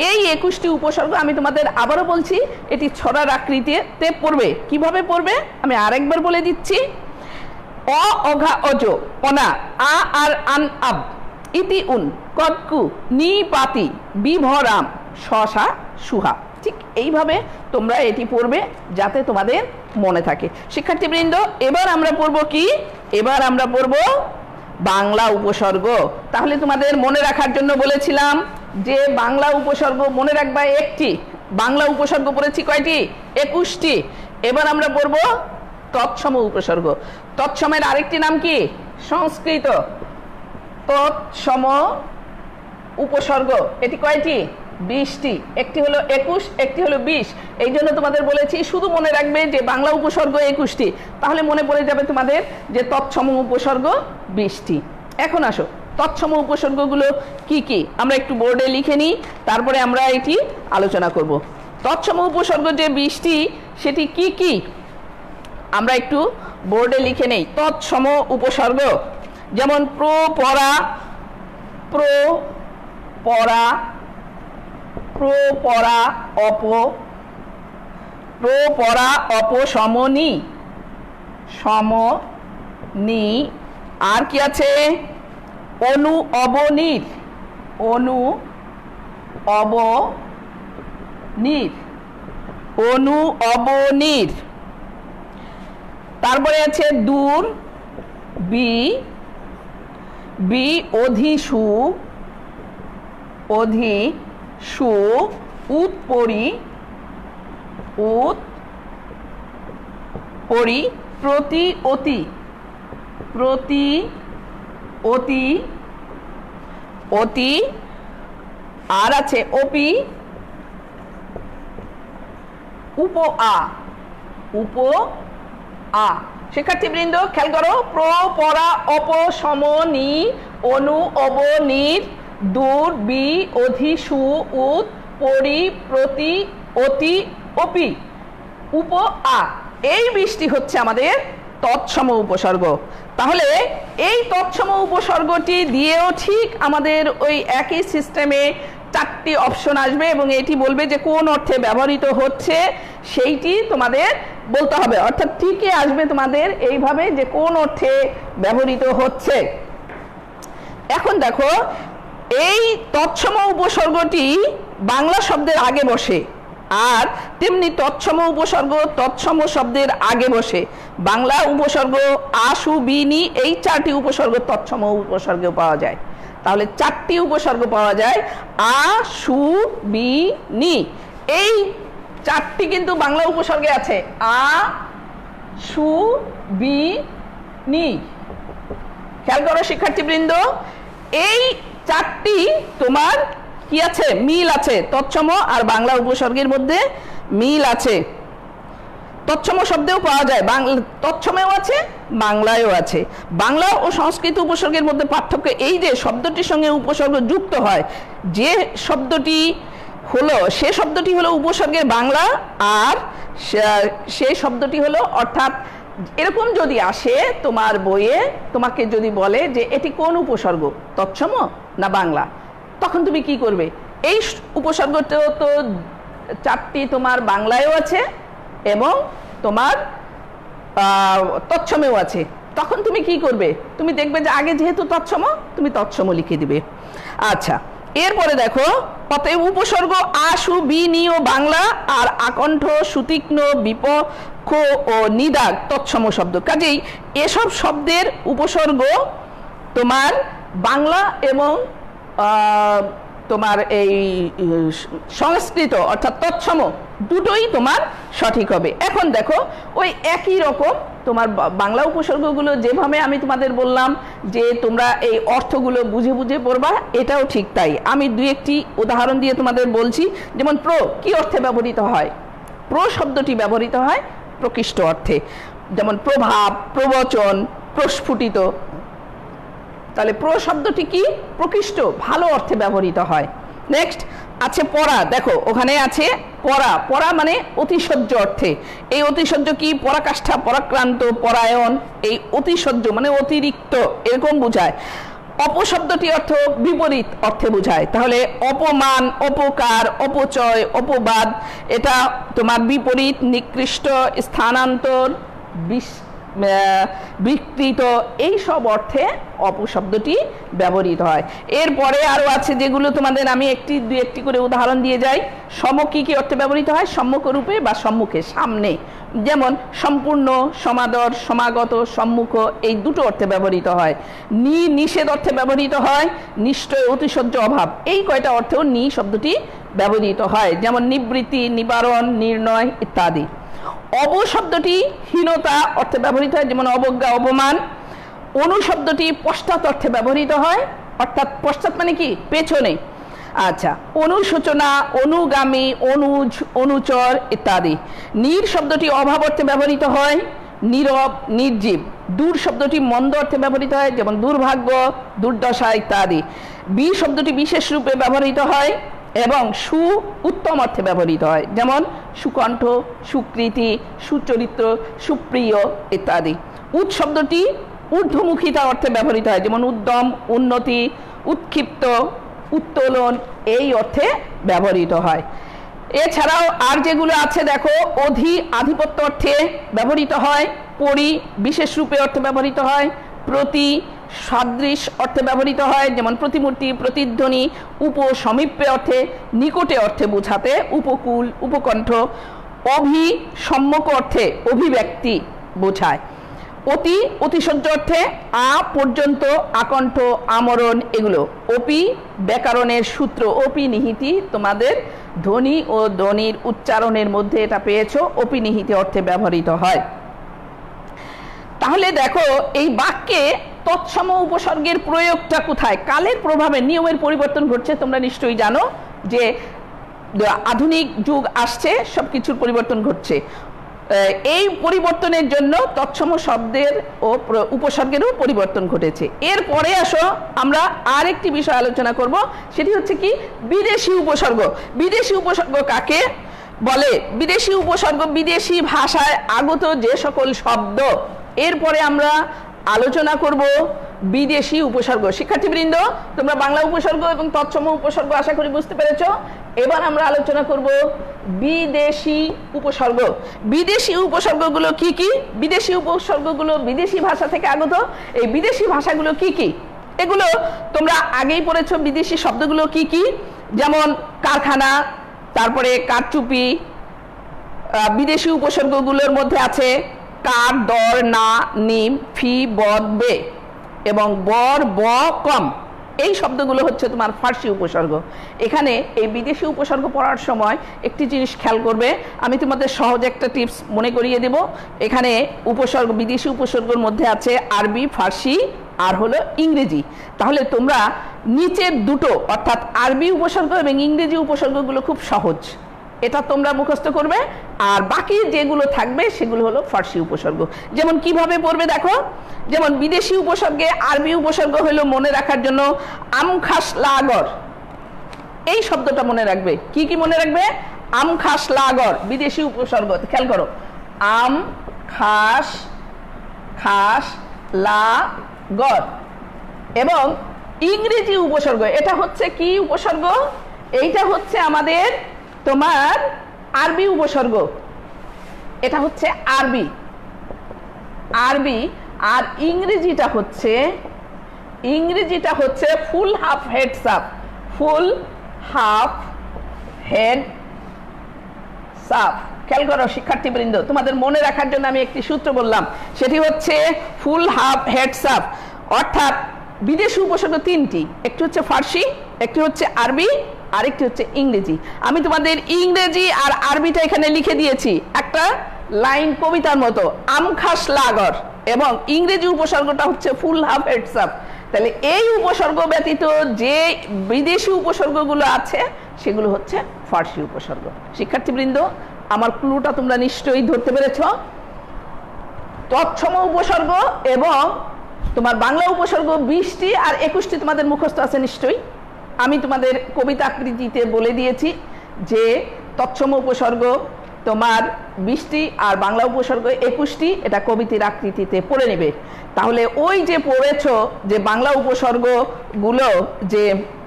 এই 21টি উপসর্গ আমি তোমাদের আবারও বলছি, এটি ছড়ার আকৃতিতে পড়বে। কিভাবে পড়বে আমি আরেকবার বলে দিচ্ছি। অ অঘা অজ অনা, আ আর আন আব, ইতি উন, কটকু, নি পাতি, বিভরাম, শশা সুহা। ঠিক এইভাবে তোমরা এটি পড়বে যাতে তোমাদের মনে থাকে। শিক্ষার্থীবৃন্দ, এবার আমরা পড়ব কি? এবার আমরা পড়ব বাংলা উপসর্গ। তাহলে তোমাদের মনে রাখার জন্য বলেছিলাম যে বাংলা উপসর্গ মনে রাখবা একটি। বাংলা উপসর্গ পড়েছি কয়টি? 21টি। এবার আমরা পড়ব তৎসম উপসর্গ। তৎসমের আরেকটি নাম কি? সংস্কৃত তৎসম উপসর্গ। এটি কয়টি? 20টি। একটি হলো 21, একটি হলো 20। এই জন্য তোমাদের বলেছি শুধু মনে রাখবে যে বাংলা উপসর্গ 21টি, তাহলে মনে পড়ে যাবে তোমাদের যে তৎসম উপসর্গ 20টি। এখন আসো তৎসম উপসর্গগুলো কি কি আমরা একটু বোর্ডে লিখে নিই, তারপরে আমরা এটি আলোচনা করব। তৎসম উপসর্গ যে 20টি সেটি কি কি আমরা একটু বোর্ডে লিখে নেই। তৎসম উপসর্গ যেমন প্র পরা, প্র পরা, প্র পরা অপ, প্র পরা অপ সমনি, সমনি। আর কি আছে? অনু অবনীর, অনু অবনীর, অনু অবনীর। তারপরে আছে দূর, বি, বি অধিসু, অধিসু, উৎপরি, উৎপরি, প্রতি অতি, প্রতি অতি, অতি। আর আছে অপি, উপ আ, উপ আ। শিক্ষার্থীবৃন্দ খেয়াল করো, প্র পরা অপ সমনি, অনু অবনীর, দূর, বি অধিসু, উৎ পরি, প্রতি অতি, অপি, উপ আ। এই 20টি হচ্ছে আমাদের তৎসম উপসর্গ। তাহলে এই তৎসম উপসর্গটি দিয়েও ঠিক আমাদের ওই একই সিস্টেমে 4টি অপশন আসবে এবং এটি বলবে যে কোন অর্থে ব্যবহৃত হচ্ছে সেইটি তোমাদের বলতে হবে। অর্থাৎ ঠিকই আসবে তোমাদের এইভাবে যে কোন অর্থে ব্যবহৃত হচ্ছে। এখন দেখো, এই তৎসম উপসর্গটি বাংলা শব্দের আগে বসে, আর তেমনি তৎসম উপসর্গ তৎসম শব্দের আগে বসে। বাংলা উপসর্গ আশু, বিনি, এই 4টি উপসর্গ তৎসম উপসর্গেও পাওয়া যায়। তাহলে 4টি উপসর্গ পাওয়া যায়, আ, সু, বি, নি। এই 4টি কিন্তু বাংলা উপসর্গে আছে, আ, সু, বি, নি। খেয়াল করো শিক্ষার্থীবৃন্দ, এই 4টি তোমার কি আছে? মিল আছে। তৎসম আর বাংলা উপসর্গের মধ্যে মিল আছে। তৎসম শব্দেও পাওয়া যায়, তৎসমেও আছে, বাংলায়ও আছে। বাংলা ও সংস্কৃত উপসর্গের মধ্যে পার্থক্য এই যে শব্দটির সঙ্গে উপসর্গ যুক্ত হয়, যে শব্দটি হলো সে শব্দটি হলো উপসর্গের বাংলা, আর সেই শব্দটি হলো, অর্থাৎ এরকম যদি আসে তোমার বইয়ে, তোমাকে যদি বলে যে এটি কোন উপসর্গ, তৎসম না বাংলা, তখন তুমি কি করবে? এই উপসর্গটা তো 4টি তোমার বাংলায়ও আছে এবং তোমার তৎসমেও আছে। তখন তুমি কি করবে? তুমি দেখবে যে আগে যেহেতু তৎসম, তুমি তৎসম লিখে দিবে। আচ্ছা, এরপরে দেখো, অতএব উপসর্গ আশু, বিনি ও বাংলা, আর আকণ্ঠ, সুতীক্ষ্ণ, বিপক্ষ ও নিদাগ তৎসম শব্দ। কাজেই এসব শব্দের উপসর্গ তোমার বাংলা এবং তোমার এই সংস্কৃত অর্থাৎ তৎসম দুটোই তোমার সঠিক হবে। এখন দেখো, ওই একই রকম তোমার বাংলা উপসর্গগুলো যেভাবে আমি তোমাদের বললাম যে তোমরা এই অর্থগুলো বুঝে বুঝে পড়বা, এটাও ঠিক তাই। আমি 2-1টি উদাহরণ দিয়ে তোমাদের বলছি। যেমন প্র কি অর্থে ব্যবহৃত হয়? প্র শব্দটি ব্যবহৃত হয় প্রকৃষ্ট অর্থে, যেমন প্রভাব, প্রবচন, প্রস্ফুটিত। তাহলে প্র শব্দটি কি? প্রকৃষ্ট, ভালো অর্থে ব্যবহৃত হয়। নেক্সট আছে পরা। দেখো ওখানে আছে পরা। পরা মানে অতিশয্য অর্থে। এই অতিশয্য কি? পরাকাষ্ঠা, পরাক্রান্ত, পরায়ণ। এই অতিশয্য মানে অতিরিক্ত, এরকম বোঝায়। অপশব্দটি অর্থ বিপরীত অর্থে বোঝায়। তাহলে অপমান, অপকার, অপচয়, অপবাদ, এটা তোমার বিপরীত, নিকৃষ্ট, স্থানান্তর, বিকৃত, এই সব অর্থে অপশব্দটি ব্যবহৃত হয়। এরপরে আরো আছে যেগুলো তোমাদের আমি দুই একটি করে উদাহরণ দিয়ে যাই। সম কি কি অর্থে ব্যবহৃত হয়? সম্মুখ রূপে বা সম্মুখে, সামনে। যেমন সম্পূর্ণ, সমাদর, সমাগত, সম্মুখ, এই দুটো অর্থে ব্যবহৃত হয়। নিষেধ অর্থে ব্যবহৃত হয়। নিশ্চয়, অতিশয্য, অভাব, এই কয়টা অর্থেও শব্দটি ব্যবহৃত হয়। যেমন নিবৃত্তি, নিবারণ, নির্ণয় ইত্যাদি। অব শব্দটি হীনতা অর্থে ব্যবহৃত হয়, যেমন অবজ্ঞা, অপমান। অনু শব্দটি পশ্চাৎ অর্থে ব্যবহৃত হয়, অর্থাৎ পশ্চাৎ মানে কি? পেছনে। আচ্ছা, অনুসূচনা, অনুগামী, অনুজ, অনুচর ইত্যাদি। নির শব্দটি অভাব অর্থে ব্যবহৃত হয়, নীরব, নির্জীব। দূর শব্দটি মন্দ অর্থে ব্যবহৃত হয়, যেমন দুর্ভাগ্য, দুর্দশা ইত্যাদি। বি শব্দটি বিশেষ রূপে ব্যবহৃত হয় এবং সু উত্তম অর্থে ব্যবহৃত হয়, যেমন সুকণ্ঠ, সুকৃতি, সুচরিত্র, সুপ্রিয় ইত্যাদি। উৎ শব্দটি ঊর্ধ্বমুখিতা অর্থে ব্যবহৃত হয়, যেমন উদ্যম, উন্নতি, উৎক্ষিপ্ত, উত্তোলন, এই অর্থে ব্যবহৃত হয়। এছাড়াও আর যেগুলো আছে দেখো, অধি আধিপত্য অর্থে ব্যবহৃত হয়, পরি বিশেষ রূপে অর্থে ব্যবহৃত হয়, প্রতি সদৃশ অর্থে ব্যবহৃত হয়, যেমন প্রতিমূর্তি, প্রতিধ্বনি। উপ সমীপে অর্থে, নিকটে অর্থে বোঝাতে, উপকূল, উপকণ্ঠ। অভি সম্যক অর্থে অভিব্যক্তি বোঝায়। অতি অতিশয্য অর্থে আ পর্যন্ত, আকণ্ঠ, আমরণ, এগুলো। অপি ব্যাকরণের সূত্র, অপি নিহিতি, তোমাদের ধ্বনি ও ধ্বনির উচ্চারণের মধ্যে এটা পেয়েছো, অপি নিহিতি অর্থে ব্যবহৃত হয়। তাহলে দেখো এই বাক্যে তৎসম উপসর্গের প্রয়োগটা কোথায়? কালের প্রভাবে নিয়মের পরিবর্তন ঘটছে, তোমরা নিশ্চয়ই জানো যে আধুনিক যুগ আসছে, সবকিছুর পরিবর্তন ঘটছে। এই পরিবর্তনের জন্য তৎসম শব্দের ও উপসর্গেরও পরিবর্তন ঘটেছে। এরপরে আসো আমরা আরেকটি বিষয় আলোচনা করব, সেটি হচ্ছে কি? বিদেশি উপসর্গ। বিদেশি উপসর্গ কাকে বলে? বিদেশি উপসর্গ বিদেশি ভাষায় আগত যে সকল শব্দ। এরপরে আমরা আলোচনা করব বিদেশি উপসর্গ। শিক্ষার্থীবৃন্দ, তোমরা বাংলা উপসর্গ এবং তৎসম উপসর্গ আশা করি বুঝতে পেরেছ। এবার আমরা আলোচনা করব বিদেশি উপসর্গ। বিদেশি উপসর্গগুলো কি কি? বিদেশি উপসর্গগুলো বিদেশি ভাষা থেকে আগত। এই বিদেশি ভাষাগুলো কি কি? এগুলো তোমরা আগেই পড়েছো। বিদেশি শব্দগুলো কি কি? যেমন কারখানা, তারপরে কারচুপি। বিদেশি উপসর্গগুলোর মধ্যে আছে কার, দর, না, নিম, ফি, বদ, বে এবং বর, ব, কম। এই শব্দগুলো হচ্ছে তোমার ফার্সি উপসর্গ। এখানে এই বিদেশি উপসর্গ পড়ার সময় একটি জিনিস খেয়াল করবে, আমি তোমাদের সহজ একটা টিপস মনে করিয়ে দেব। এখানে উপসর্গ, বিদেশি উপসর্গের মধ্যে আছে আরবি, ফার্সি আর হলো ইংরেজি। তাহলে তোমরা নিচের দুটো অর্থাৎ আরবি উপসর্গ এবং ইংরেজি উপসর্গগুলো খুব সহজ, এটা তোমরা মুখস্থ করবে। আর বাকি যেগুলো থাকবে সেগুলো হলো ফার্সি উপসর্গ। যেমন কিভাবে পড়বে দেখো, যেমন বিদেশি উপসর্গে আরবি উপসর্গ হলো মনে রাখার জন্য আম খাস লাগর, এই শব্দটা মনে রাখবে। কি কি মনে রাখবে? আম খাস লাগর বিদেশি উপসর্গ, খেয়াল করো। আম খাস খাস লাগর। এবং ইংরেজি উপসর্গ, এটা হচ্ছে কি উপসর্গ? এইটা হচ্ছে আমাদের তোমার আরবি উপসর্গ। এটা হচ্ছে আরবি আরবি আর ইংরেজিটা হচ্ছে ফুল হাফ হেড সাপ। ফুল হাফ হেড সাপ। খেয়াল করো শিক্ষার্থীবৃন্দ, তোমাদের মনে রাখার জন্য আমি একটি সূত্র বললাম, সেটি হচ্ছে ফুল হাফ হেড সাপ। অর্থাৎ বিদেশি উপসর্গ তিনটি, একটি হচ্ছে ফার্সি, একটি হচ্ছে আরবি, আরেকটি হচ্ছে ইংরেজি। আমি তোমাদের ইংরেজি আর আরবিটা এখানে লিখে দিয়েছি একটা লাইন কবিতার মতো, আম খাস লাগর। এবং ইংরেজি উপসর্গটা হচ্ছে ফুল হাফ হেডস আপ। তাহলে এই উপসর্গ ব্যতীত যে বিদেশি উপসর্গগুলো আছে সেগুলো হচ্ছে ফার্সি উপসর্গ। শিক্ষার্থীবৃন্দ, আমার ক্লুটা তোমরা নিশ্চয়ই ধরতে পেরেছ। তৎসম উপসর্গ এবং তোমার বাংলা উপসর্গ 20টি আর 21টি তোমাদের মুখস্থ আছে নিশ্চয়ই। আমি তোমাদের কবিতা আকৃতিতে বলে দিয়েছি যে তৎসম উপসর্গ তোমার 20টি আর বাংলা উপসর্গ 21টি, এটা কবিতার আকৃতিতে পড়ে নেবে। তাহলে ওই যে পড়েছো যে বাংলা উপসর্গগুলো, যে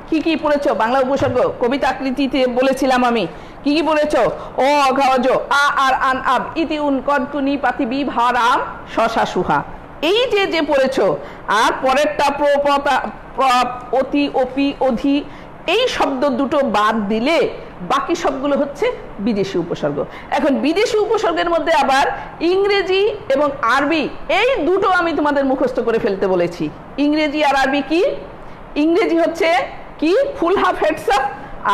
কি কি পড়েছো বাংলা উপসর্গ কবিতা আকৃতিতে বলেছিলাম আমি, কি কি পড়েছো? অ অঘজ আ আর আন আব ইতি উন কদ টুনি পাতি বি ভারাম শশা সুহা, এই যে পড়েছো। আর পরেরটা প্রপতা অতি অপি অধি, এই শব্দ দুটো বাদ দিলে বাকি সবগুলো হচ্ছে বিদেশি উপসর্গ। এখন বিদেশি উপসর্গের মধ্যে আবার ইংরেজি এবং আরবি, এই দুটো আমি তোমাদের মুখস্থ করে ফেলতে বলেছি। ইংরেজি আর আরবি কি? ইংরেজি হচ্ছে কি? Full half heads up.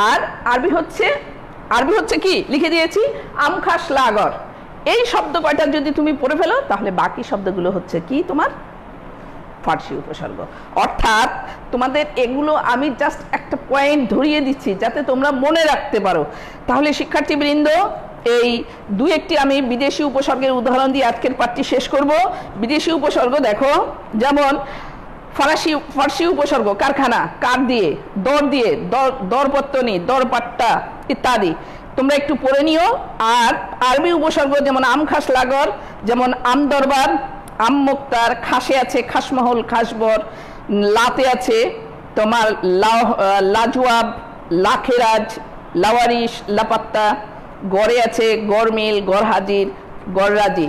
আর আরবি হচ্ছে কি লিখে দিয়েছি? আমখাস লাগর। এই শব্দ কয়টা যদি তুমি পড়ে ফেলো তাহলে বাকি শব্দগুলো হচ্ছে কি তোমার ফার্সি উপসর্গ। অর্থাৎ তোমাদের এগুলো আমি জাস্ট একটা পয়েন্ট ধরিয়ে দিচ্ছি যাতে তোমরা মনে রাখতে পারো। তাহলে শিক্ষার্থীবৃন্দ, এই দু একটি আমি বিদেশি উপসর্গের উদাহরণ দিয়ে আজকের পাঠটি শেষ করব। বিদেশি উপসর্গ দেখো, যেমন ফার্সি উপসর্গ কারখানা, কার দিয়ে, দরপত্তনি, দরপাট্টা ইত্যাদি তোমরা একটু পড়ে নিও। আর আরবি উপসর্গ যেমন আমখাস লাগর, যেমন আমদরবার, আম মুক্তার, খাসে আছে খাসমহল, খাসবর, লাতে আছে তোমার লাজওয়াব, লাখেরাজ, লাওয়ারিশ, লাপাত্তা, গড়ে আছে গড়মিল, গড়হাজির, গড়রাজি।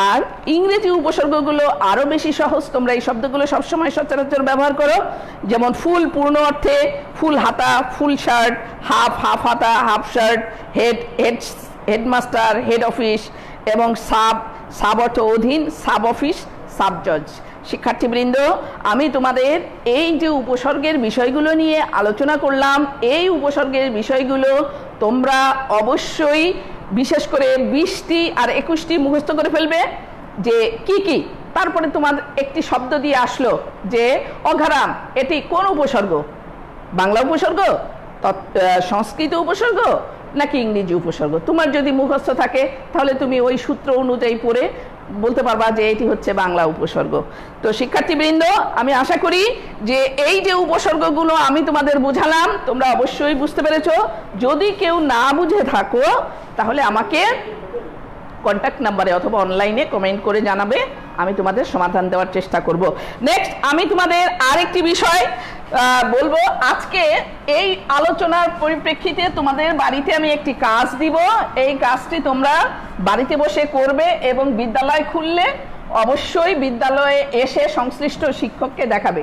আর ইংরেজি উপসর্গগুলো আরো বেশি সহজ, তোমরা এই শব্দগুলো সবসময় সচরাচর ব্যবহার করো। যেমন ফুল পূর্ণ অর্থে ফুল হাতা, ফুল শার্ট, হাফ হাতা, half shirt, headmaster, head office, এবং সাব অর্থ অধীন, সাব অফিস, সাব জজ। শিক্ষার্থীবৃন্দ, আমি তোমাদের এই যে উপসর্গের বিষয়গুলো নিয়ে আলোচনা করলাম, এই উপসর্গের বিষয়গুলো তোমরা অবশ্যই বিশেষ করে 20টি আর 21টি মুখস্থ করে ফেলবে যে কি কি। তারপরে তোমার একটি শব্দ দিয়ে আসলো যে অঘরাম, এটি কোন উপসর্গ? বাংলা উপসর্গ, সংস্কৃত উপসর্গ নাকি ইংরেজি উপসর্গ? তোমার যদি মুখস্থ থাকে তাহলে তুমি ওই সূত্র অনুযায়ী পড়ে বলতে পারবা যে এটি হচ্ছে বাংলা উপসর্গ। তো শিক্ষার্থীবৃন্দ, আমি আশা করি যে এই যে উপসর্গগুলো আমি তোমাদের বোঝালাম তোমরা অবশ্যই বুঝতে পেরেছো। যদি কেউ না বুঝে থাকো তাহলে আমাকে কন্ট্যাক্ট নাম্বারে অথবা অনলাইনে কমেন্ট করে জানাবে, আমি তোমাদের সমাধান দেওয়ার চেষ্টা করব। নেক্সট আমি তোমাদের আরেকটি বিষয় বলবো। আজকে এই আলোচনার পরিপ্রেক্ষিতে তোমাদের বাড়িতে আমি একটি কাজ দিব। এই কাজটি তোমরা বাড়িতে বসে করবে এবং বিদ্যালয় খুললে অবশ্যই বিদ্যালয়ে এসে সংশ্লিষ্ট শিক্ষককে দেখাবে।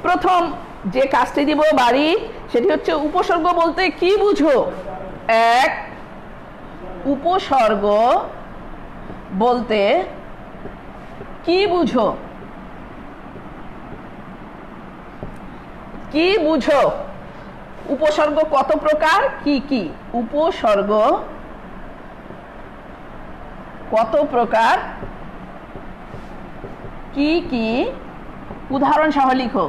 প্রথম যে কাজটি দিব বাড়ি, সেটি হচ্ছে উপসর্গ বলতে কি বুঝো? এক, উপসর্গ বলতে কি বুঝো? কি বুঝো? উপসর্গ কত প্রকার, কি কি? উপসর্গ কত প্রকার, কি কি? উদাহরণ সহ লিখো,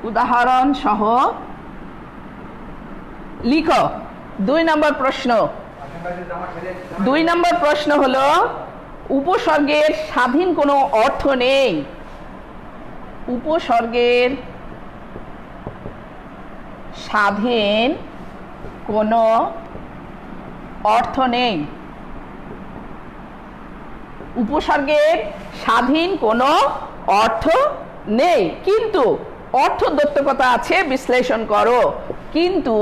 উদাহরণ সহ লিখো। 2 নম্বর প্রশ্ন। 2 নম্বর প্রশ্ন হলো উপসর্গের স্বাধীন কোনো অর্থ নেই। উপসর্গের স্বাধীন কোনো অর্থ নেই। উপসর্গের স্বাধীন কোনো অর্থ নেই, কিন্তু অর্থদ্যোতকতা আছে, বিশ্লেষণ করো। কিন্তু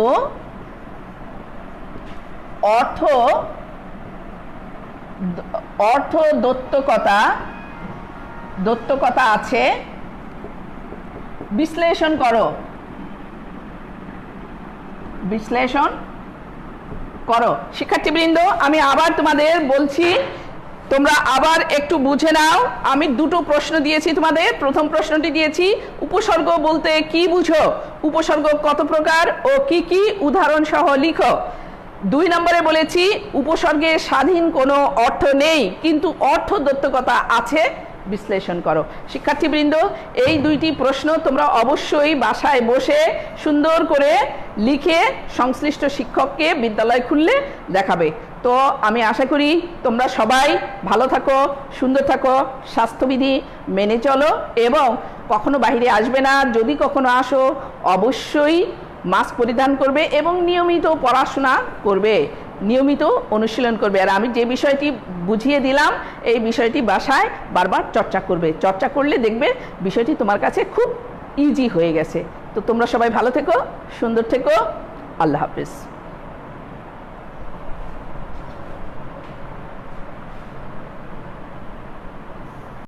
অর্থদ্যোতকতা আছে, বিশ্লেষণ করো, বিশ্লেষণ করো। শিক্ষার্থীবৃন্দ, আমি আবার তোমাদের বলছি, তোমরা আবার একটু বুঝে নাও। আমি 2টো প্রশ্ন দিয়েছি তোমাদের। প্রথম প্রশ্নটি দিয়েছি উপসর্গ বলতে কি বুঝো, উপসর্গ কত প্রকার ও কি কি, উদাহরণ সহ লিখো। 2 নম্বরে বলেছি উপসর্গের স্বাধীন কোনো অর্থ নেই, কিন্তু অর্থদ্যোতকতা আছে, বিশ্লেষণ করো। শিক্ষার্থীবৃন্দ, এই দুইটি প্রশ্ন তোমরা অবশ্যই বাসায় বসে সুন্দর করে লিখে সংশ্লিষ্ট শিক্ষককে বিদ্যালয় খুললে দেখাবে। তো আমি আশা করি তোমরা সবাই ভালো থাকো, সুন্দর থাকো, স্বাস্থ্যবিধি মেনে চলো এবং কখনো বাইরে আসবে না। যদি কখনো আসো অবশ্যই মাস্ক পরিধান করবে এবং নিয়মিত পড়াশোনা করবে, নিয়মিত অনুশীলন করবে। আর আমি যে বিষয়টি বুঝিয়ে দিলাম এই বিষয়টি বাসায় বারবার চর্চা করবে। চর্চা করলে দেখবে বিষয়টি তোমার কাছে খুব ইজি হয়ে গেছে। তো তোমরা সবাই ভালো থেকো, সুন্দর থেকো। আল্লাহ হাফেজ।